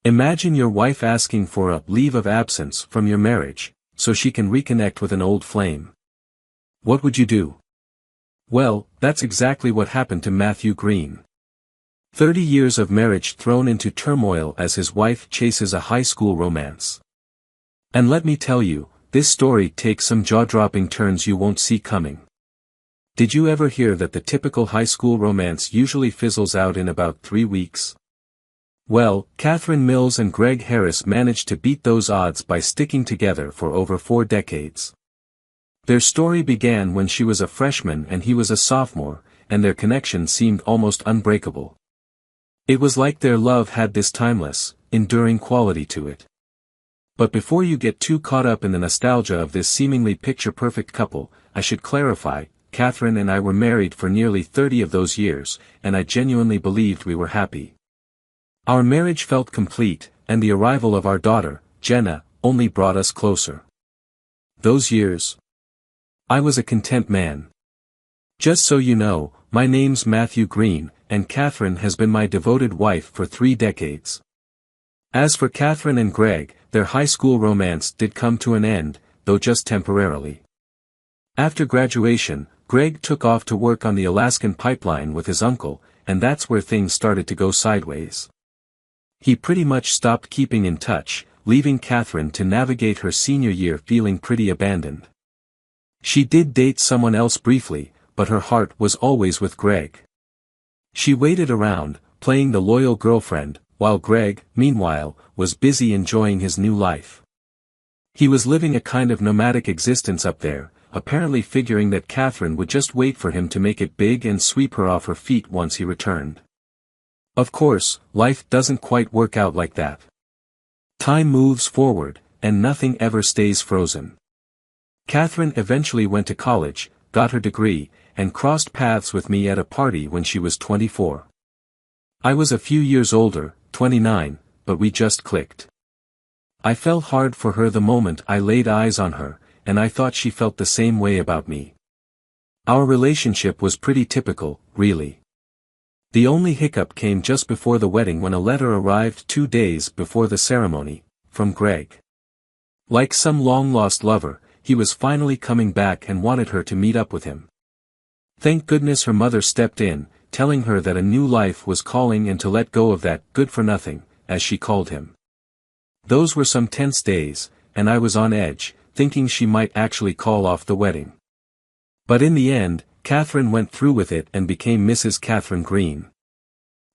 Imagine your wife asking for a leave of absence from your marriage, so she can reconnect with an old flame. What would you do? Well, that's exactly what happened to Matthew Green. 30 years of marriage thrown into turmoil as his wife chases a high school romance. And let me tell you, this story takes some jaw-dropping turns you won't see coming. Did you ever hear that the typical high school romance usually fizzles out in about 3 weeks? Well, Catherine Mills and Greg Harris managed to beat those odds by sticking together for over 4 decades. Their story began when she was a freshman and he was a sophomore, and their connection seemed almost unbreakable. It was like their love had this timeless, enduring quality to it. But before you get too caught up in the nostalgia of this seemingly picture-perfect couple, I should clarify, Catherine and I were married for nearly 30 of those years, and I genuinely believed we were happy. Our marriage felt complete, and the arrival of our daughter, Jenna, only brought us closer. Those years? I was a content man. Just so you know, my name's Matthew Green, and Catherine has been my devoted wife for 3 decades. As for Catherine and Greg, their high school romance did come to an end, though just temporarily. After graduation, Greg took off to work on the Alaskan pipeline with his uncle, and that's where things started to go sideways. He pretty much stopped keeping in touch, leaving Catherine to navigate her senior year feeling pretty abandoned. She did date someone else briefly, but her heart was always with Greg. She waited around, playing the loyal girlfriend, while Greg, meanwhile, was busy enjoying his new life. He was living a kind of nomadic existence up there, apparently figuring that Catherine would just wait for him to make it big and sweep her off her feet once he returned. Of course, life doesn't quite work out like that. Time moves forward, and nothing ever stays frozen. Catherine eventually went to college, got her degree, and crossed paths with me at a party when she was 24. I was a few years older, 29, but we just clicked. I fell hard for her the moment I laid eyes on her, and I thought she felt the same way about me. Our relationship was pretty typical, really. The only hiccup came just before the wedding when a letter arrived 2 days before the ceremony, from Greg. Like some long-lost lover, he was finally coming back and wanted her to meet up with him. Thank goodness her mother stepped in, telling her that a new life was calling and to let go of that good-for-nothing, as she called him. Those were some tense days, and I was on edge, thinking she might actually call off the wedding. But in the end, Catherine went through with it and became Mrs. Catherine Green.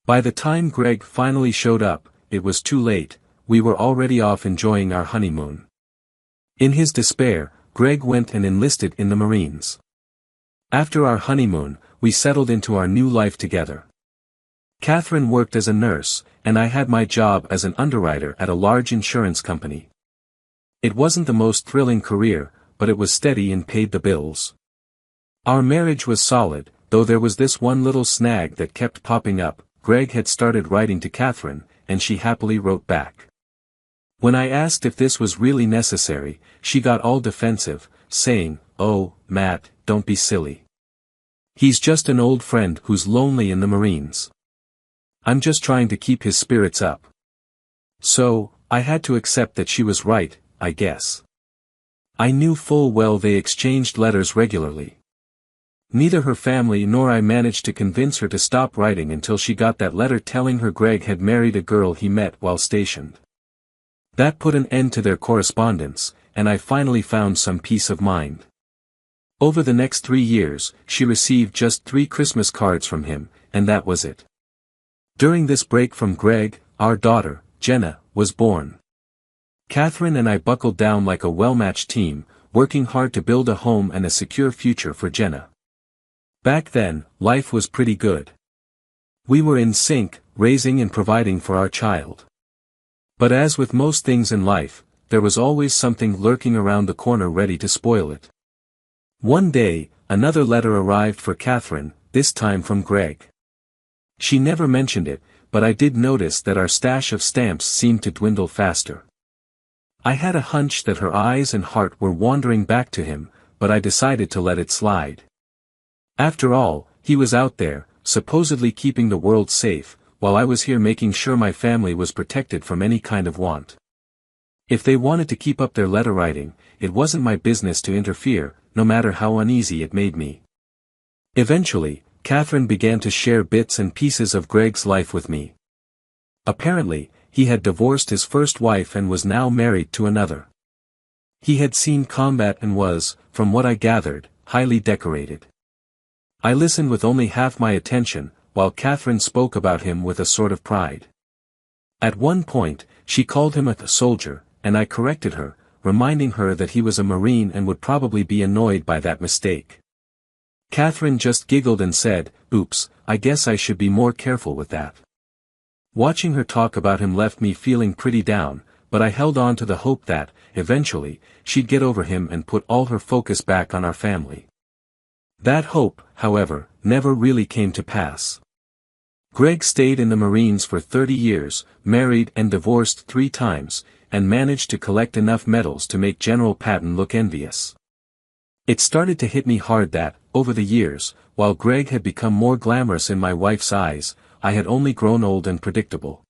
By the time Greg finally showed up, it was too late, we were already off enjoying our honeymoon. In his despair, Greg went and enlisted in the Marines. After our honeymoon, we settled into our new life together. Catherine worked as a nurse, and I had my job as an underwriter at a large insurance company. It wasn't the most thrilling career, but it was steady and paid the bills. Our marriage was solid, though there was this one little snag that kept popping up. Greg had started writing to Catherine, and she happily wrote back. When I asked if this was really necessary, she got all defensive, saying, "Oh, Matt, don't be silly. He's just an old friend who's lonely in the Marines. I'm just trying to keep his spirits up." So, I had to accept that she was right, I guess. I knew full well they exchanged letters regularly. Neither her family nor I managed to convince her to stop writing until she got that letter telling her Greg had married a girl he met while stationed. That put an end to their correspondence, and I finally found some peace of mind. Over the next 3 years, she received just 3 Christmas cards from him, and that was it. During this break from Greg, our daughter, Jenna, was born. Catherine and I buckled down like a well-matched team, working hard to build a home and a secure future for Jenna. Back then, life was pretty good. We were in sync, raising and providing for our child. But as with most things in life, there was always something lurking around the corner ready to spoil it. One day, another letter arrived for Catherine, this time from Greg. She never mentioned it, but I did notice that our stash of stamps seemed to dwindle faster. I had a hunch that her eyes and heart were wandering back to him, but I decided to let it slide. After all, he was out there, supposedly keeping the world safe, while I was here making sure my family was protected from any kind of want. If they wanted to keep up their letter writing, it wasn't my business to interfere, no matter how uneasy it made me. Eventually, Catherine began to share bits and pieces of Greg's life with me. Apparently, he had divorced his first wife and was now married to another. He had seen combat and was, from what I gathered, highly decorated. I listened with only half my attention, while Catherine spoke about him with a sort of pride. At one point, she called him a soldier, and I corrected her, reminding her that he was a Marine and would probably be annoyed by that mistake. Catherine just giggled and said, "Oops, I guess I should be more careful with that." Watching her talk about him left me feeling pretty down, but I held on to the hope that, eventually, she'd get over him and put all her focus back on our family. That hope, however, never really came to pass. Greg stayed in the Marines for 30 years, married and divorced 3 times, and managed to collect enough medals to make General Patton look envious. It started to hit me hard that, over the years, while Greg had become more glamorous in my wife's eyes, I had only grown old and predictable.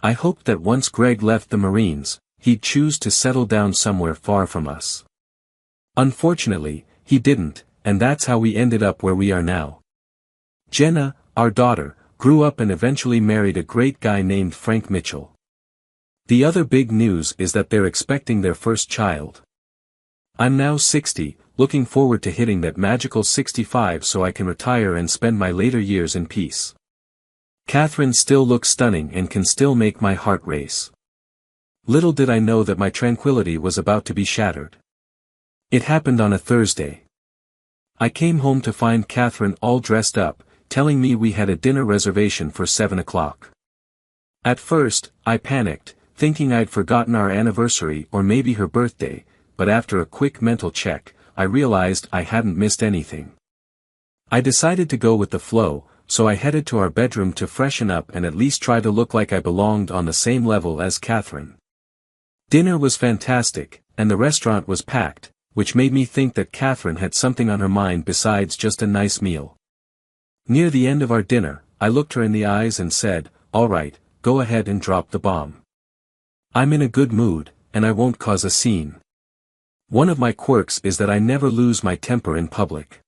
I hoped that once Greg left the Marines, he'd choose to settle down somewhere far from us. Unfortunately, he didn't, and that's how we ended up where we are now. Jenna, our daughter, grew up and eventually married a great guy named Frank Mitchell. The other big news is that they're expecting their first child. I'm now 60, looking forward to hitting that magical 65 so I can retire and spend my later years in peace. Catherine still looks stunning and can still make my heart race. Little did I know that my tranquility was about to be shattered. It happened on a Thursday. I came home to find Catherine all dressed up, telling me we had a dinner reservation for 7 o'clock. At first, I panicked, thinking I'd forgotten our anniversary or maybe her birthday, but after a quick mental check, I realized I hadn't missed anything. I decided to go with the flow, so I headed to our bedroom to freshen up and at least try to look like I belonged on the same level as Catherine. Dinner was fantastic, and the restaurant was packed, which made me think that Catherine had something on her mind besides just a nice meal. Near the end of our dinner, I looked her in the eyes and said, "All right, go ahead and drop the bomb. I'm in a good mood, and I won't cause a scene. One of my quirks is that I never lose my temper in public.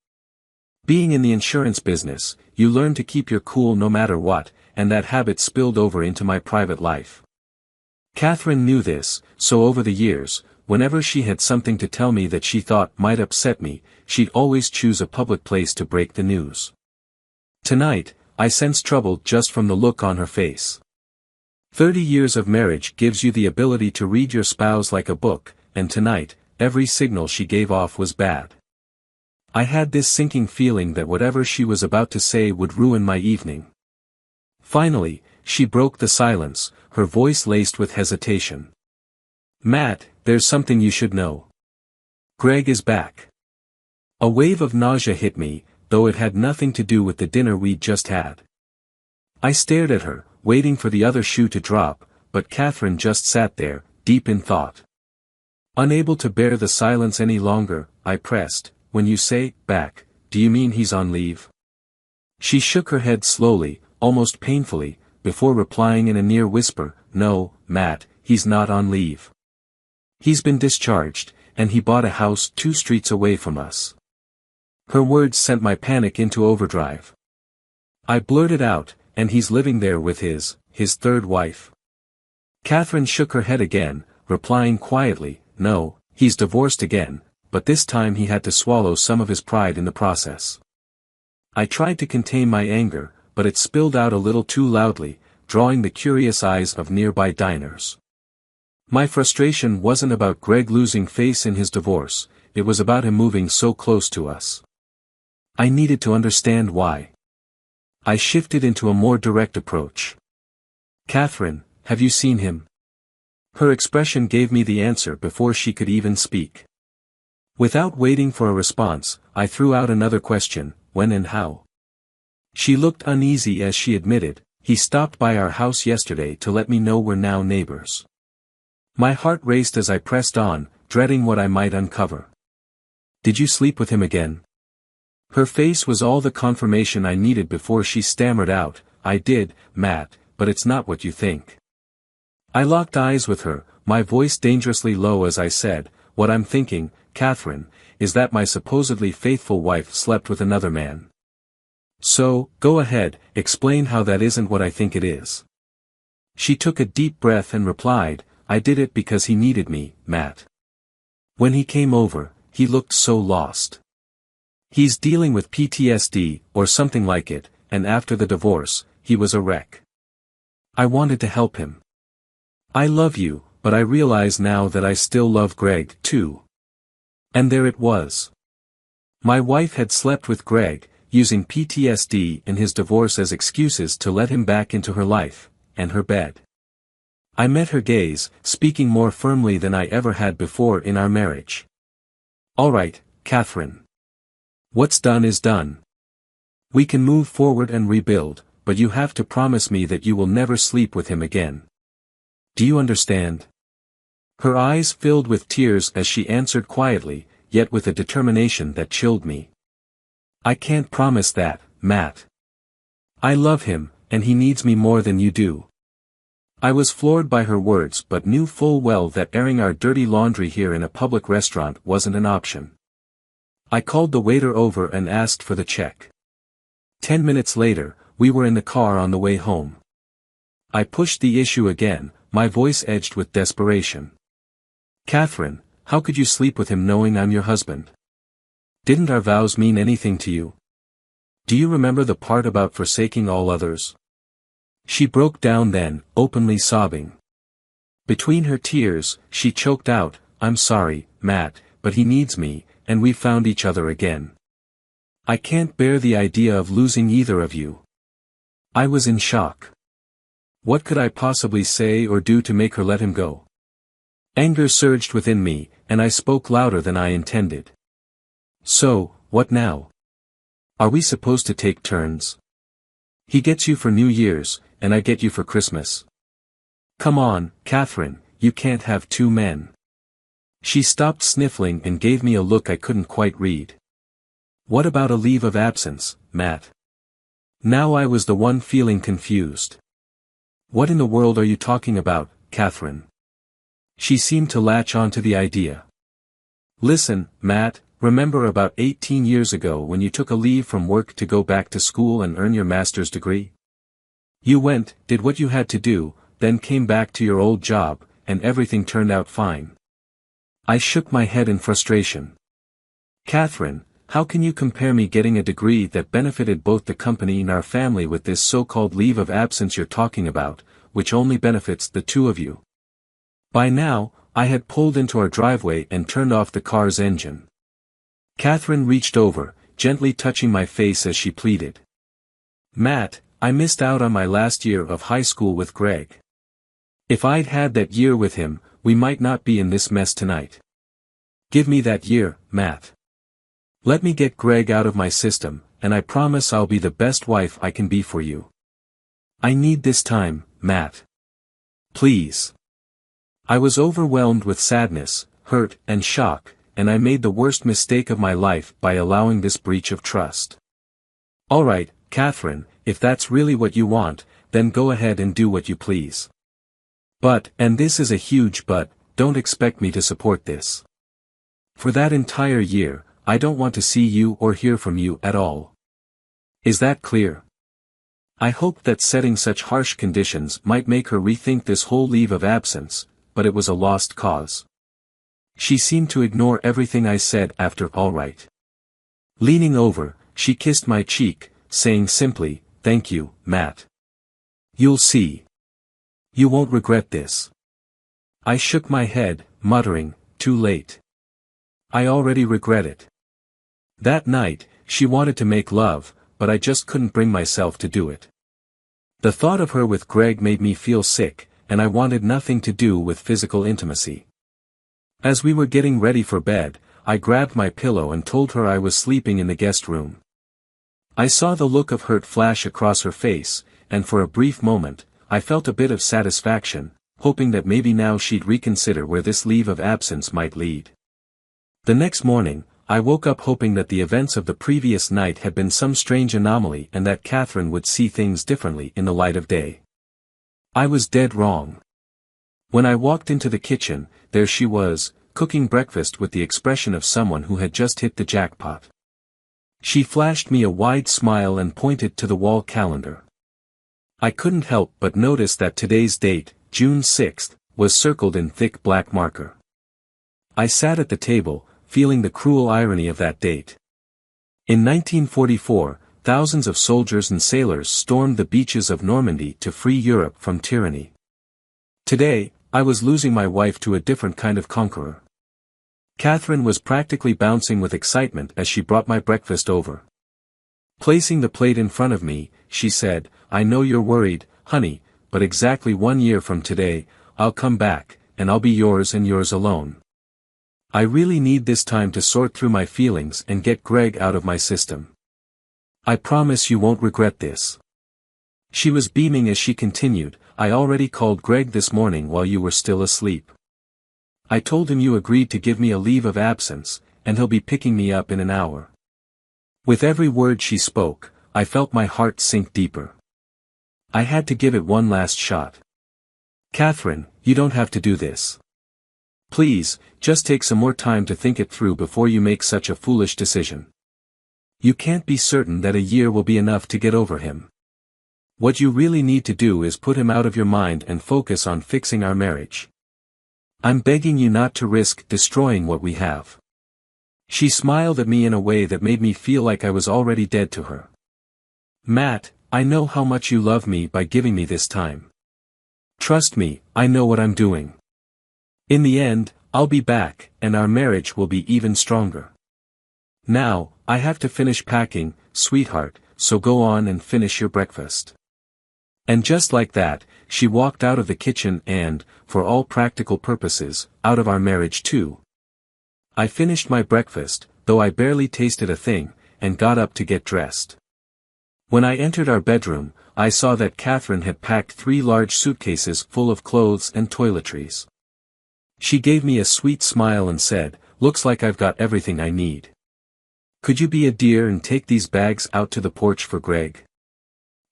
Being in the insurance business, you learn to keep your cool no matter what, and that habit spilled over into my private life." Catherine knew this, so over the years, whenever she had something to tell me that she thought might upset me, she'd always choose a public place to break the news. Tonight, I sensed trouble just from the look on her face. 30 years of marriage gives you the ability to read your spouse like a book, and tonight, every signal she gave off was bad. I had this sinking feeling that whatever she was about to say would ruin my evening. Finally, she broke the silence, her voice laced with hesitation. "Matt, there's something you should know. Greg is back." A wave of nausea hit me, though it had nothing to do with the dinner we'd just had. I stared at her, waiting for the other shoe to drop, but Catherine just sat there, deep in thought. Unable to bear the silence any longer, I pressed, "When you say, back, do you mean he's on leave?" She shook her head slowly, almost painfully, before replying in a near whisper, "No, Matt, he's not on leave. He's been discharged, and he bought a house 2 streets away from us." Her words sent my panic into overdrive. I blurted out, "And he's living there with his third wife?" Catherine shook her head again, replying quietly, "No, he's divorced again, but this time he had to swallow some of his pride in the process." I tried to contain my anger, but it spilled out a little too loudly, drawing the curious eyes of nearby diners. My frustration wasn't about Greg losing face in his divorce, it was about him moving so close to us. I needed to understand why. I shifted into a more direct approach. "Catherine, have you seen him?" Her expression gave me the answer before she could even speak. Without waiting for a response, I threw out another question, "When and how?" She looked uneasy as she admitted, "He stopped by our house yesterday to let me know we're now neighbors." My heart raced as I pressed on, dreading what I might uncover. "Did you sleep with him again?" Her face was all the confirmation I needed before she stammered out, I did, Matt, but it's not what you think. I locked eyes with her, my voice dangerously low as I said, what I'm thinking, Catherine, is that my supposedly faithful wife slept with another man. So, go ahead, explain how that isn't what I think it is. She took a deep breath and replied, I did it because he needed me, Matt. When he came over, he looked so lost. He's dealing with PTSD, or something like it, and after the divorce, he was a wreck. I wanted to help him. I love you, but I realize now that I still love Greg, too. And there it was. My wife had slept with Greg, using PTSD and his divorce as excuses to let him back into her life, and her bed. I met her gaze, speaking more firmly than I ever had before in our marriage. All right, Catherine. What's done is done. We can move forward and rebuild, but you have to promise me that you will never sleep with him again. Do you understand? Her eyes filled with tears as she answered quietly, yet with a determination that chilled me. I can't promise that, Matt. I love him, and he needs me more than you do. I was floored by her words but knew full well that airing our dirty laundry here in a public restaurant wasn't an option. I called the waiter over and asked for the check. 10 minutes later, we were in the car on the way home. I pushed the issue again, my voice edged with desperation. Catherine, how could you sleep with him knowing I'm your husband? Didn't our vows mean anything to you? Do you remember the part about forsaking all others? She broke down then, openly sobbing. Between her tears, she choked out, I'm sorry, Matt, but he needs me, and we found each other again. I can't bear the idea of losing either of you. I was in shock. What could I possibly say or do to make her let him go? Anger surged within me, and I spoke louder than I intended. So, what now? Are we supposed to take turns? He gets you for New Year's, and I get you for Christmas. Come on, Catherine, you can't have two men. She stopped sniffling and gave me a look I couldn't quite read. What about a leave of absence, Matt? Now I was the one feeling confused. What in the world are you talking about, Catherine? She seemed to latch onto the idea. Listen, Matt, remember about 18 years ago when you took a leave from work to go back to school and earn your master's degree? You went, did what you had to do, then came back to your old job, and everything turned out fine. I shook my head in frustration. Catherine, how can you compare me getting a degree that benefited both the company and our family with this so-called leave of absence you're talking about, which only benefits the two of you? By now, I had pulled into our driveway and turned off the car's engine. Catherine reached over, gently touching my face as she pleaded. Matt, I missed out on my last year of high school with Greg. If I'd had that year with him, we might not be in this mess tonight. Give me that year, Matt. Let me get Greg out of my system, and I promise I'll be the best wife I can be for you. I need this time, Matt. Please. I was overwhelmed with sadness, hurt, and shock, and I made the worst mistake of my life by allowing this breach of trust. All right, Catherine, if that's really what you want, then go ahead and do what you please. But, and this is a huge but, don't expect me to support this. For that entire year, I don't want to see you or hear from you at all. Is that clear? I hoped that setting such harsh conditions might make her rethink this whole leave of absence, but it was a lost cause. She seemed to ignore everything I said after all right. Leaning over, she kissed my cheek, saying simply, thank you, Matt. You'll see. You won't regret this. I shook my head, muttering, too late. I already regret it. That night, she wanted to make love, but I just couldn't bring myself to do it. The thought of her with Greg made me feel sick, and I wanted nothing to do with physical intimacy. As we were getting ready for bed, I grabbed my pillow and told her I was sleeping in the guest room. I saw the look of hurt flash across her face, and for a brief moment, I felt a bit of satisfaction, hoping that maybe now she'd reconsider where this leave of absence might lead. The next morning, I woke up hoping that the events of the previous night had been some strange anomaly and that Catherine would see things differently in the light of day. I was dead wrong. When I walked into the kitchen, there she was, cooking breakfast with the expression of someone who had just hit the jackpot. She flashed me a wide smile and pointed to the wall calendar. I couldn't help but notice that today's date, June 6th, was circled in thick black marker. I sat at the table, feeling the cruel irony of that date. In 1944, thousands of soldiers and sailors stormed the beaches of Normandy to free Europe from tyranny. Today, I was losing my wife to a different kind of conqueror. Catherine was practically bouncing with excitement as she brought my breakfast over. Placing the plate in front of me, she said, "I know you're worried, honey, but exactly 1 year from today, I'll come back, and I'll be yours and yours alone. I really need this time to sort through my feelings and get Greg out of my system. I promise you won't regret this." She was beaming as she continued, "I already called Greg this morning while you were still asleep. I told him you agreed to give me a leave of absence, and he'll be picking me up in an hour." With every word she spoke, I felt my heart sink deeper. I had to give it one last shot. "Catherine, you don't have to do this. Please, just take some more time to think it through before you make such a foolish decision. You can't be certain that a year will be enough to get over him. What you really need to do is put him out of your mind and focus on fixing our marriage. I'm begging you not to risk destroying what we have." She smiled at me in a way that made me feel like I was already dead to her. "Matt, I know how much you love me by giving me this time. Trust me, I know what I'm doing. In the end, I'll be back, and our marriage will be even stronger. Now, I have to finish packing, sweetheart, so go on and finish your breakfast." And just like that, she walked out of the kitchen and, for all practical purposes, out of our marriage too. I finished my breakfast, though I barely tasted a thing, and got up to get dressed. When I entered our bedroom, I saw that Catherine had packed 3 large suitcases full of clothes and toiletries. She gave me a sweet smile and said, "Looks like I've got everything I need. Could you be a dear and take these bags out to the porch for Greg?"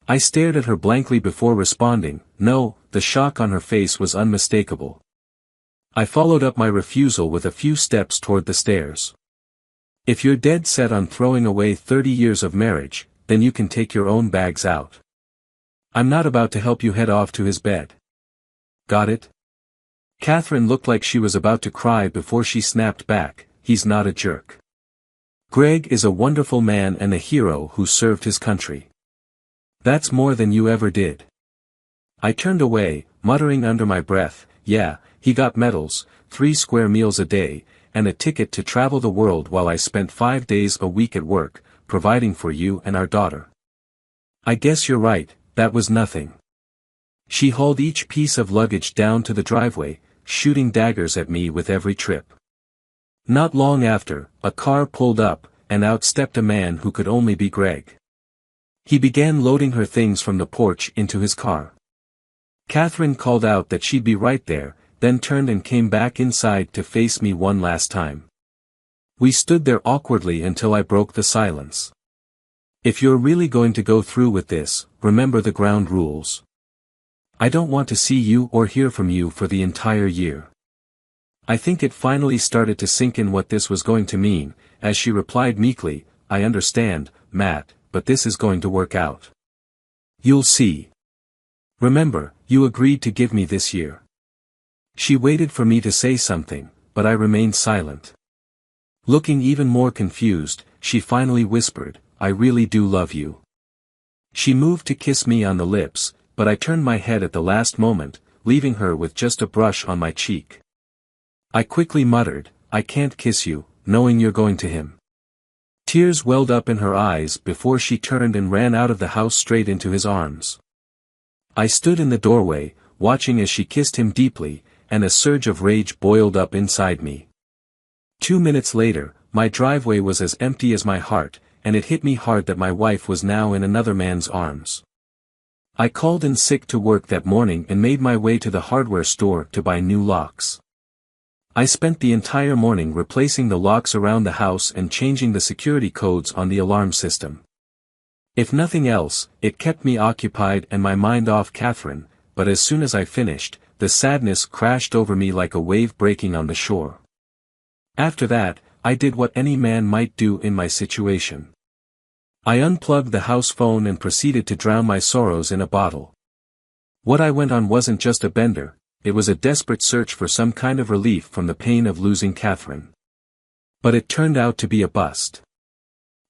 I stared at her blankly before responding, no. The shock on her face was unmistakable. I followed up my refusal with a few steps toward the stairs. "If you're dead set on throwing away 30 years of marriage, then you can take your own bags out. I'm not about to help you head off to his bed. Got it?" Catherine looked like she was about to cry before she snapped back, "He's not a jerk. Greg is a wonderful man and a hero who served his country. That's more than you ever did." I turned away, muttering under my breath, "Yeah, he got medals, 3 square meals a day, and a ticket to travel the world while I spent 5 days a week at work, providing for you and our daughter. I guess you're right, that was nothing." She hauled each piece of luggage down to the driveway, shooting daggers at me with every trip. Not long after, a car pulled up, and out stepped a man who could only be Greg. He began loading her things from the porch into his car. Catherine called out that she'd be right there, then turned and came back inside to face me one last time. We stood there awkwardly until I broke the silence. "If you're really going to go through with this, remember the ground rules. I don't want to see you or hear from you for the entire year." I think it finally started to sink in what this was going to mean, as she replied meekly, "I understand, Matt, but this is going to work out. You'll see. Remember, you agreed to give me this year." She waited for me to say something, but I remained silent. Looking even more confused, she finally whispered, "I really do love you." She moved to kiss me on the lips, but I turned my head at the last moment, leaving her with just a brush on my cheek. I quickly muttered, "I can't kiss you, knowing you're going to him." Tears welled up in her eyes before she turned and ran out of the house straight into his arms. I stood in the doorway, watching as she kissed him deeply, and a surge of rage boiled up inside me. 2 minutes later, my driveway was as empty as my heart, and it hit me hard that my wife was now in another man's arms. I called in sick to work that morning and made my way to the hardware store to buy new locks. I spent the entire morning replacing the locks around the house and changing the security codes on the alarm system. If nothing else, it kept me occupied and my mind off Catherine, but as soon as I finished, the sadness crashed over me like a wave breaking on the shore. After that, I did what any man might do in my situation. I unplugged the house phone and proceeded to drown my sorrows in a bottle. What I went on wasn't just a bender, it was a desperate search for some kind of relief from the pain of losing Catherine. But it turned out to be a bust.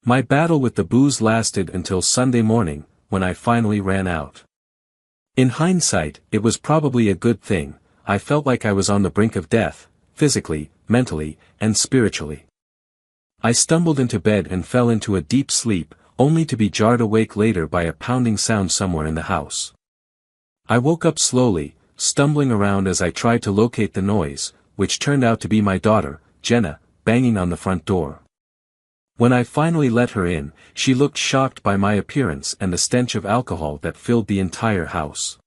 My battle with the booze lasted until Sunday morning, when I finally ran out. In hindsight, it was probably a good thing. I felt like I was on the brink of death, physically, mentally, and spiritually. I stumbled into bed and fell into a deep sleep, only to be jarred awake later by a pounding sound somewhere in the house. I woke up slowly, stumbling around as I tried to locate the noise, which turned out to be my daughter, Jenna, banging on the front door. When I finally let her in, she looked shocked by my appearance and the stench of alcohol that filled the entire house.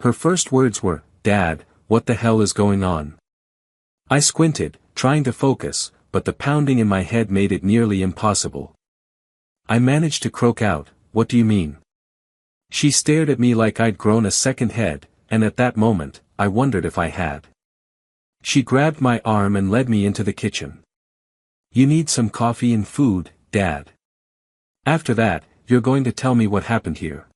Her first words were, "Dad, what the hell is going on?" I squinted, trying to focus, but the pounding in my head made it nearly impossible. I managed to croak out, "What do you mean?" She stared at me like I'd grown a second head, and at that moment, I wondered if I had. She grabbed my arm and led me into the kitchen. "You need some coffee and food, Dad. After that, you're going to tell me what happened here."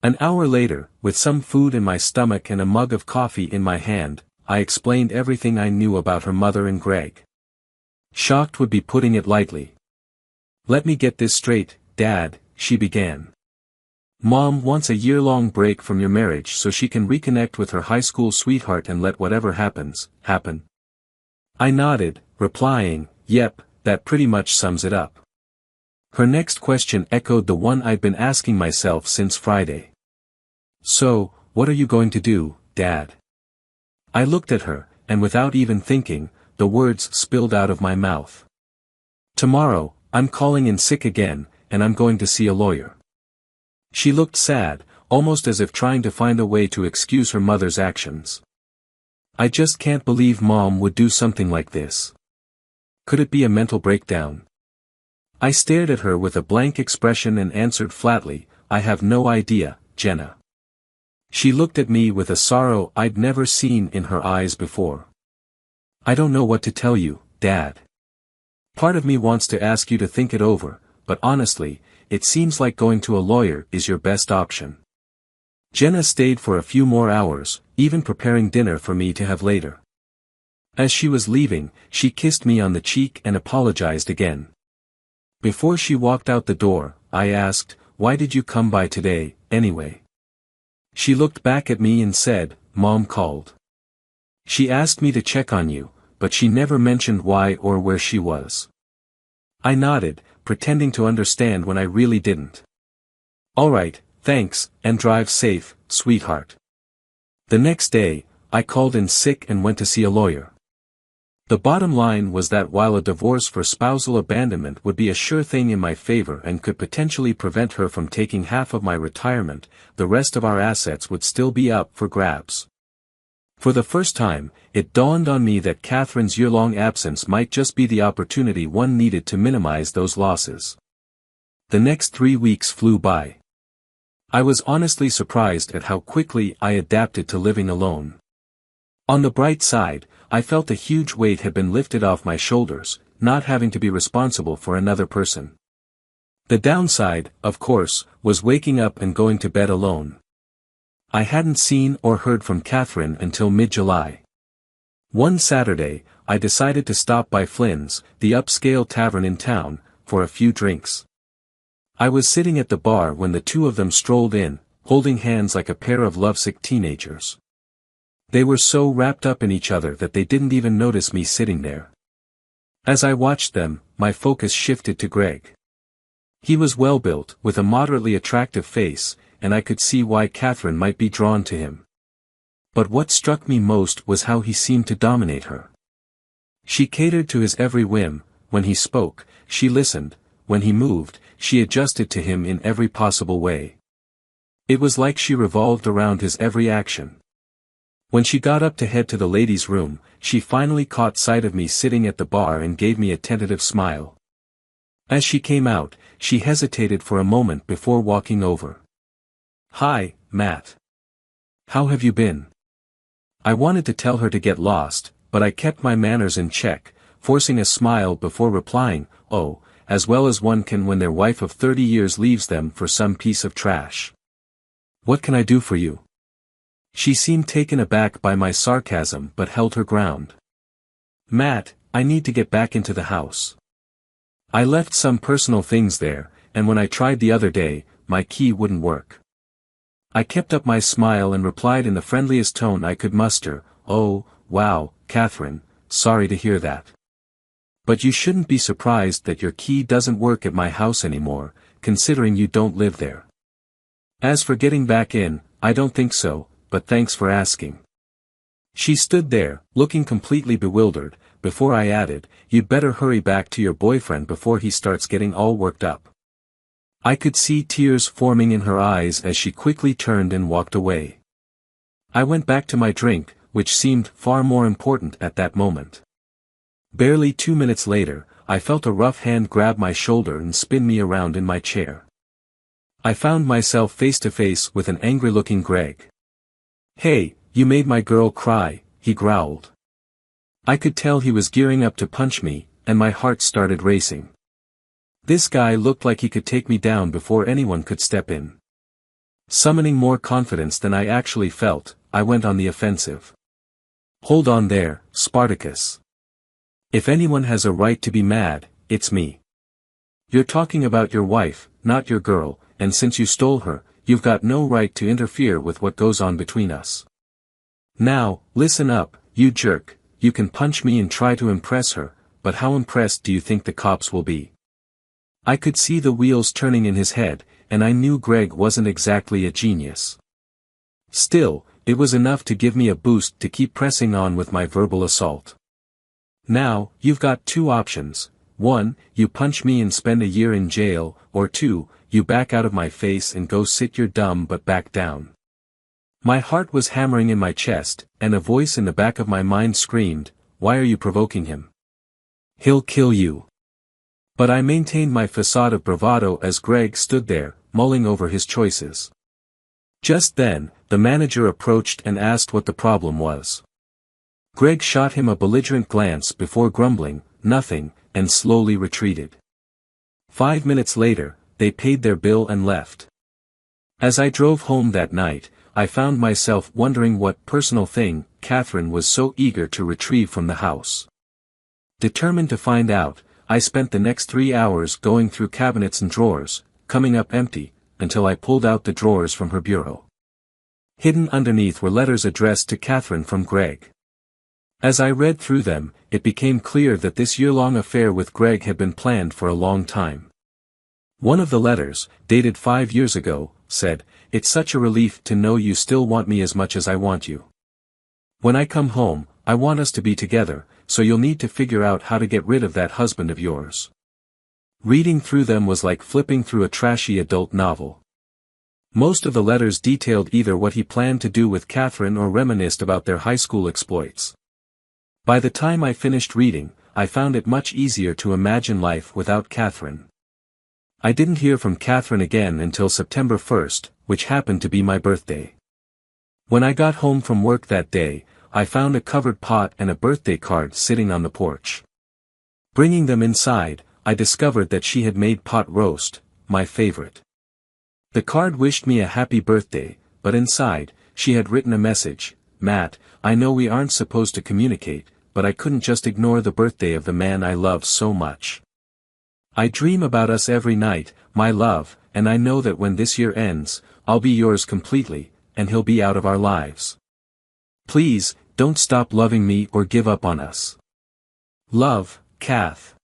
An hour later, with some food in my stomach and a mug of coffee in my hand, I explained everything I knew about her mother and Greg. Shocked would be putting it lightly. "Let me get this straight, Dad," she began. "Mom wants a year-long break from your marriage so she can reconnect with her high school sweetheart and let whatever happens, happen." I nodded, replying, "Yep, that pretty much sums it up." Her next question echoed the one I'd been asking myself since Friday. "So, what are you going to do, Dad?" I looked at her, and without even thinking, the words spilled out of my mouth. "Tomorrow, I'm calling in sick again, and I'm going to see a lawyer." She looked sad, almost as if trying to find a way to excuse her mother's actions. "I just can't believe Mom would do something like this. Could it be a mental breakdown?" I stared at her with a blank expression and answered flatly, "I have no idea, Jenna." She looked at me with a sorrow I'd never seen in her eyes before. "I don't know what to tell you, Dad. Part of me wants to ask you to think it over, but honestly, it seems like going to a lawyer is your best option." Jenna stayed for a few more hours, even preparing dinner for me to have later. As she was leaving, she kissed me on the cheek and apologized again. Before she walked out the door, I asked, "Why did you come by today, anyway?" She looked back at me and said, "Mom called. She asked me to check on you, but she never mentioned why or where she was." I nodded, pretending to understand when I really didn't. "All right, thanks, and drive safe, sweetheart." The next day, I called in sick and went to see a lawyer. The bottom line was that while a divorce for spousal abandonment would be a sure thing in my favor and could potentially prevent her from taking half of my retirement, the rest of our assets would still be up for grabs. For the first time, it dawned on me that Catherine's year-long absence might just be the opportunity one needed to minimize those losses. The next 3 weeks flew by. I was honestly surprised at how quickly I adapted to living alone. On the bright side, I felt a huge weight had been lifted off my shoulders, not having to be responsible for another person. The downside, of course, was waking up and going to bed alone. I hadn't seen or heard from Catherine until mid-July. One Saturday, I decided to stop by Flynn's, the upscale tavern in town, for a few drinks. I was sitting at the bar when the two of them strolled in, holding hands like a pair of lovesick teenagers. They were so wrapped up in each other that they didn't even notice me sitting there. As I watched them, my focus shifted to Greg. He was well-built, with a moderately attractive face, and I could see why Catherine might be drawn to him. But what struck me most was how he seemed to dominate her. She catered to his every whim. When he spoke, she listened; when he moved, she adjusted to him in every possible way. It was like she revolved around his every action. When she got up to head to the ladies' room, she finally caught sight of me sitting at the bar and gave me a tentative smile. As she came out, she hesitated for a moment before walking over. "Hi, Matt. How have you been?" I wanted to tell her to get lost, but I kept my manners in check, forcing a smile before replying, "Oh, as well as one can when their wife of 30 years leaves them for some piece of trash. What can I do for you?" She seemed taken aback by my sarcasm but held her ground. "Matt, I need to get back into the house. I left some personal things there, and when I tried the other day, my key wouldn't work." I kept up my smile and replied in the friendliest tone I could muster, "Oh, wow, Catherine, sorry to hear that. But you shouldn't be surprised that your key doesn't work at my house anymore, considering you don't live there. As for getting back in, I don't think so, but thanks for asking." She stood there, looking completely bewildered, before I added, "You'd better hurry back to your boyfriend before he starts getting all worked up." I could see tears forming in her eyes as she quickly turned and walked away. I went back to my drink, which seemed far more important at that moment. Barely 2 minutes later, I felt a rough hand grab my shoulder and spin me around in my chair. I found myself face to face with an angry-looking Greg. "Hey, you made my girl cry," he growled. I could tell he was gearing up to punch me, and my heart started racing. This guy looked like he could take me down before anyone could step in. Summoning more confidence than I actually felt, I went on the offensive. "Hold on there, Spartacus. If anyone has a right to be mad, it's me. You're talking about your wife, not your girl, and since you stole her, you've got no right to interfere with what goes on between us. Now, listen up, you jerk, you can punch me and try to impress her, but how impressed do you think the cops will be?" I could see the wheels turning in his head, and I knew Greg wasn't exactly a genius. Still, it was enough to give me a boost to keep pressing on with my verbal assault. "Now, you've got two options. 1, you punch me and spend a year in jail, or 2, you back out of my face and go sit your dumb butt back down." My heart was hammering in my chest, and a voice in the back of my mind screamed, "Why are you provoking him? He'll kill you." But I maintained my facade of bravado as Greg stood there, mulling over his choices. Just then, the manager approached and asked what the problem was. Greg shot him a belligerent glance before grumbling, "Nothing," and slowly retreated. 5 minutes later, they paid their bill and left. As I drove home that night, I found myself wondering what personal thing Catherine was so eager to retrieve from the house. Determined to find out, I spent the next 3 hours going through cabinets and drawers, coming up empty, until I pulled out the drawers from her bureau. Hidden underneath were letters addressed to Catherine from Greg. As I read through them, it became clear that this year-long affair with Greg had been planned for a long time. One of the letters, dated 5 years ago, said, "It's such a relief to know you still want me as much as I want you. When I come home, I want us to be together, so you'll need to figure out how to get rid of that husband of yours." Reading through them was like flipping through a trashy adult novel. Most of the letters detailed either what he planned to do with Catherine or reminisced about their high school exploits. By the time I finished reading, I found it much easier to imagine life without Catherine. I didn't hear from Catherine again until September 1st, which happened to be my birthday. When I got home from work that day, I found a covered pot and a birthday card sitting on the porch. Bringing them inside, I discovered that she had made pot roast, my favorite. The card wished me a happy birthday, but inside, she had written a message, "Matt, I know we aren't supposed to communicate, but I couldn't just ignore the birthday of the man I love so much. I dream about us every night, my love, and I know that when this year ends, I'll be yours completely, and he'll be out of our lives. Please, don't stop loving me or give up on us. Love, Kath."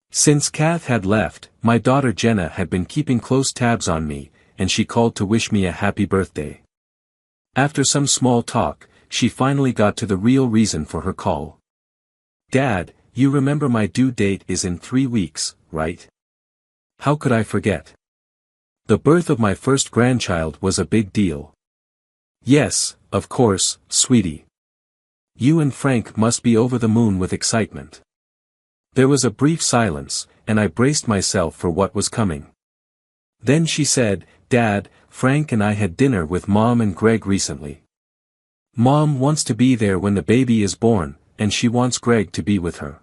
Since Kath had left, my daughter Jenna had been keeping close tabs on me, and she called to wish me a happy birthday. After some small talk, she finally got to the real reason for her call. "Dad, you remember my due date is in 3 weeks, right? How could I forget? The birth of my first grandchild was a big deal." "Yes, of course, sweetie. You and Frank must be over the moon with excitement. There was a brief silence, and I braced myself for what was coming. Then she said, Dad, Frank and I had dinner with Mom and Greg recently. Mom wants to be there when the baby is born, and she wants Greg to be with her.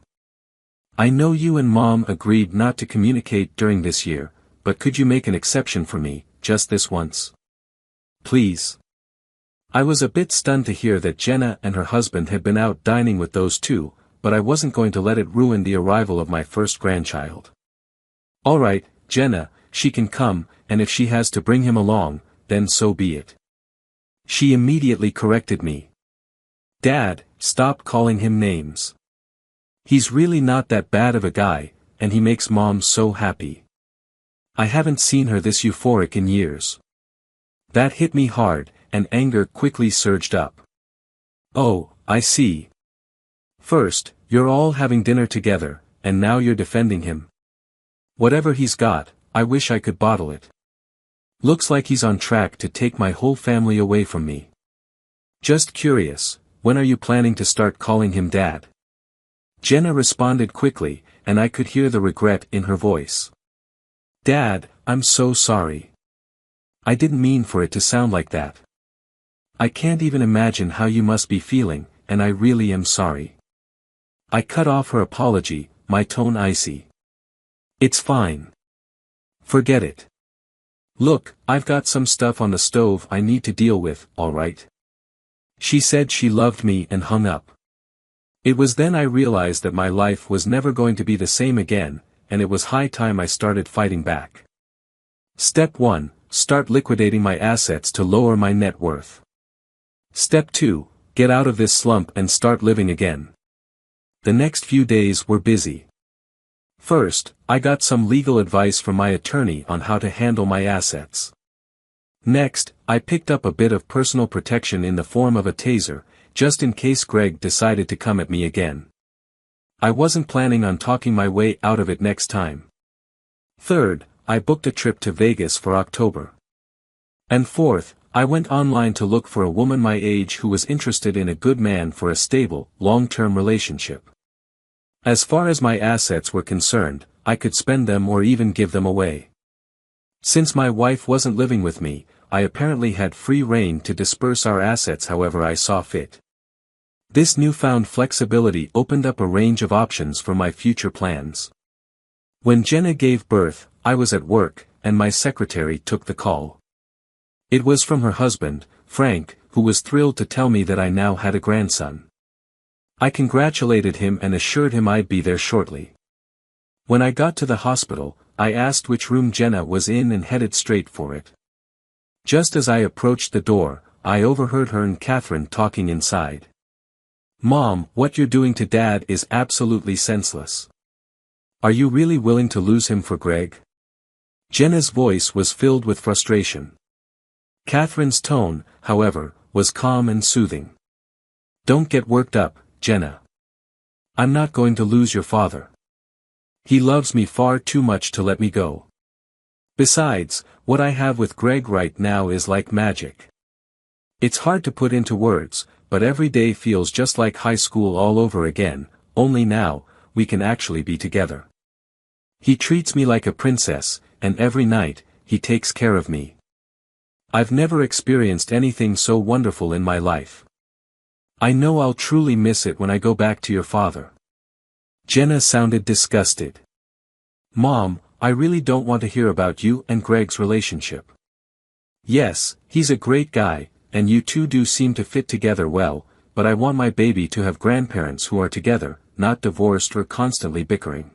I know you and Mom agreed not to communicate during this year, but could you make an exception for me, just this once? Please. I was a bit stunned to hear that Jenna and her husband had been out dining with those two, but I wasn't going to let it ruin the arrival of my first grandchild. All right, Jenna, she can come, and if she has to bring him along, then so be it. She immediately corrected me. Dad, stop calling him names. He's really not that bad of a guy, and he makes Mom so happy. I haven't seen her this euphoric in years. That hit me hard, and anger quickly surged up. Oh, I see. First, you're all having dinner together, and now you're defending him. Whatever he's got, I wish I could bottle it. Looks like he's on track to take my whole family away from me. Just curious, when are you planning to start calling him Dad? Jenna responded quickly, and I could hear the regret in her voice. Dad, I'm so sorry. I didn't mean for it to sound like that. I can't even imagine how you must be feeling, and I really am sorry. I cut off her apology, my tone icy. It's fine. Forget it. Look, I've got some stuff on the stove I need to deal with, alright? She said she loved me and hung up. It was then I realized that my life was never going to be the same again, and it was high time I started fighting back. Step 1, start liquidating my assets to lower my net worth. Step 2, get out of this slump and start living again. The next few days were busy. First, I got some legal advice from my attorney on how to handle my assets. Next, I picked up a bit of personal protection in the form of a taser, just in case Greg decided to come at me again. I wasn't planning on talking my way out of it next time. Third, I booked a trip to Vegas for October. And fourth, I went online to look for a woman my age who was interested in a good man for a stable, long-term relationship. As far as my assets were concerned, I could spend them or even give them away. Since my wife wasn't living with me, I apparently had free rein to disperse our assets however I saw fit. This newfound flexibility opened up a range of options for my future plans. When Jenna gave birth, I was at work, and my secretary took the call. It was from her husband, Frank, who was thrilled to tell me that I now had a grandson. I congratulated him and assured him I'd be there shortly. When I got to the hospital, I asked which room Jenna was in and headed straight for it. Just as I approached the door, I overheard her and Catherine talking inside. Mom, what you're doing to Dad is absolutely senseless. Are you really willing to lose him for Greg? Jenna's voice was filled with frustration. Catherine's tone, however, was calm and soothing. Don't get worked up, Jenna. I'm not going to lose your father. He loves me far too much to let me go. Besides, what I have with Greg right now is like magic. It's hard to put into words, but every day feels just like high school all over again, only now, we can actually be together. He treats me like a princess, and every night, he takes care of me. I've never experienced anything so wonderful in my life. I know I'll truly miss it when I go back to your father. Jenna sounded disgusted. Mom, I really don't want to hear about you and Greg's relationship. Yes, he's a great guy, and you two do seem to fit together well, but I want my baby to have grandparents who are together, not divorced or constantly bickering.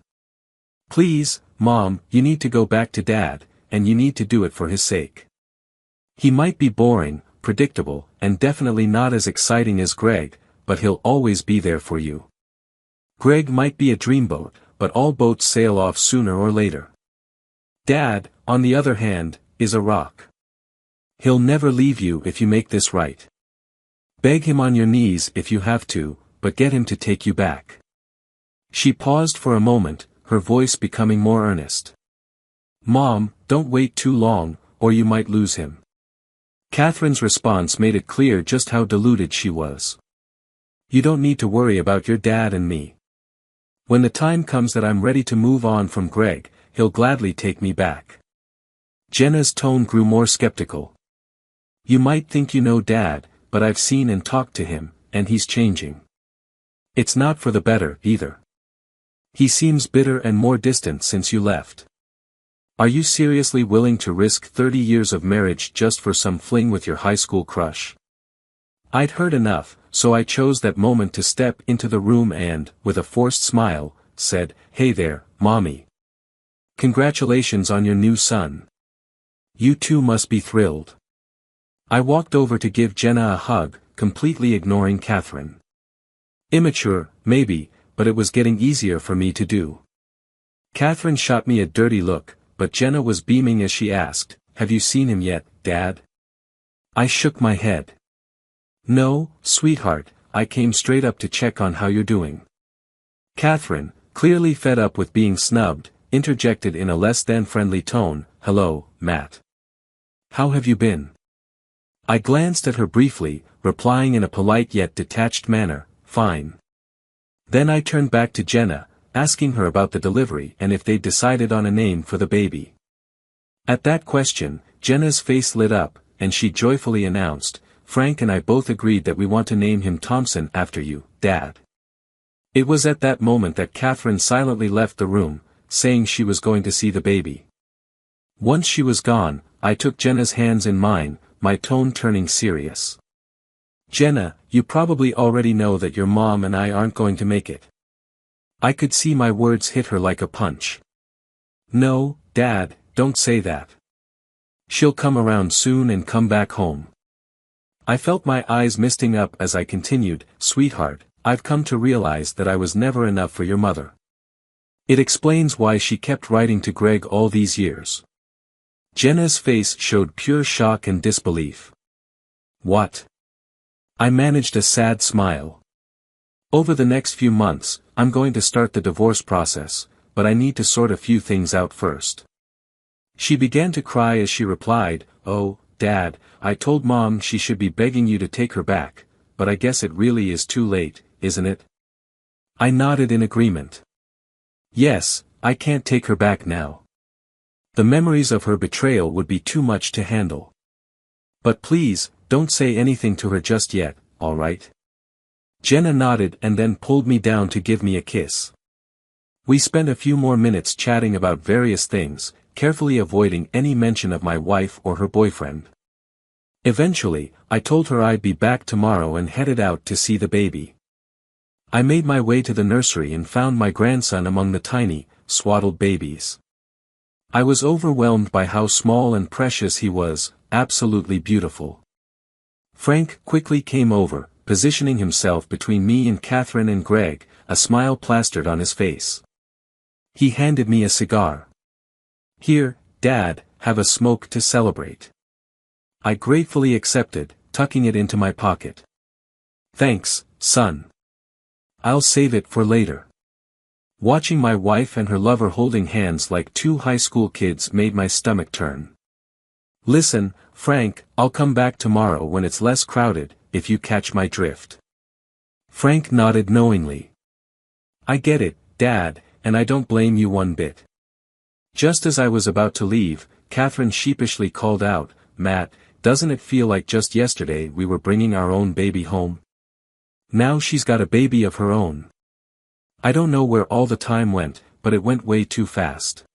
Please, Mom, you need to go back to Dad, and you need to do it for his sake. He might be boring, predictable, and definitely not as exciting as Greg, but he'll always be there for you. Greg might be a dreamboat, but all boats sail off sooner or later. Dad, on the other hand, is a rock. He'll never leave you if you make this right. Beg him on your knees if you have to, but get him to take you back. She paused for a moment, her voice becoming more earnest. Mom, don't wait too long, or you might lose him. Catherine's response made it clear just how deluded she was. You don't need to worry about your dad and me. When the time comes that I'm ready to move on from Greg, he'll gladly take me back. Jenna's tone grew more skeptical. You might think you know Dad, but I've seen and talked to him, and he's changing. It's not for the better, either. He seems bitter and more distant since you left. Are you seriously willing to risk 30 years of marriage just for some fling with your high school crush? I'd heard enough, so I chose that moment to step into the room and, with a forced smile, said, Hey there, Mommy. Congratulations on your new son. You two must be thrilled. I walked over to give Jenna a hug, completely ignoring Catherine. Immature, maybe, but it was getting easier for me to do. Catherine shot me a dirty look, but Jenna was beaming as she asked, Have you seen him yet, Dad? I shook my head. No, sweetheart, I came straight up to check on how you're doing. Catherine, clearly fed up with being snubbed, interjected in a less-than-friendly tone, Hello, Matt. How have you been? I glanced at her briefly, replying in a polite yet detached manner, Fine. Then I turned back to Jenna, asking her about the delivery and if they'd decided on a name for the baby. At that question, Jenna's face lit up, and she joyfully announced, Frank and I both agreed that we want to name him Thompson after you, Dad. It was at that moment that Catherine silently left the room, saying she was going to see the baby. Once she was gone, I took Jenna's hands in mine, my tone turning serious. Jenna, you probably already know that your mom and I aren't going to make it. I could see my words hit her like a punch. No, Dad, don't say that. She'll come around soon and come back home. I felt my eyes misting up as I continued, Sweetheart, I've come to realize that I was never enough for your mother. It explains why she kept writing to Greg all these years. Jenna's face showed pure shock and disbelief. What? I managed a sad smile. Over the next few months, I'm going to start the divorce process, but I need to sort a few things out first. She began to cry as she replied, Oh, Dad, I told Mom she should be begging you to take her back, but I guess it really is too late, isn't it? I nodded in agreement. Yes, I can't take her back now. The memories of her betrayal would be too much to handle. But please, don't say anything to her just yet, all right? Jenna nodded and then pulled me down to give me a kiss. We spent a few more minutes chatting about various things, carefully avoiding any mention of my wife or her boyfriend. Eventually, I told her I'd be back tomorrow and headed out to see the baby. I made my way to the nursery and found my grandson among the tiny, swaddled babies. I was overwhelmed by how small and precious he was, absolutely beautiful. Frank quickly came over, positioning himself between me and Catherine and Greg, a smile plastered on his face. He handed me a cigar. Here, Dad, have a smoke to celebrate. I gratefully accepted, tucking it into my pocket. Thanks, son. I'll save it for later. Watching my wife and her lover holding hands like two high school kids made my stomach turn. Listen, Frank, I'll come back tomorrow when it's less crowded, if you catch my drift. Frank nodded knowingly. I get it, Dad, and I don't blame you one bit. Just as I was about to leave, Catherine sheepishly called out, Matt, doesn't it feel like just yesterday we were bringing our own baby home? Now she's got a baby of her own. I don't know where all the time went, but it went way too fast.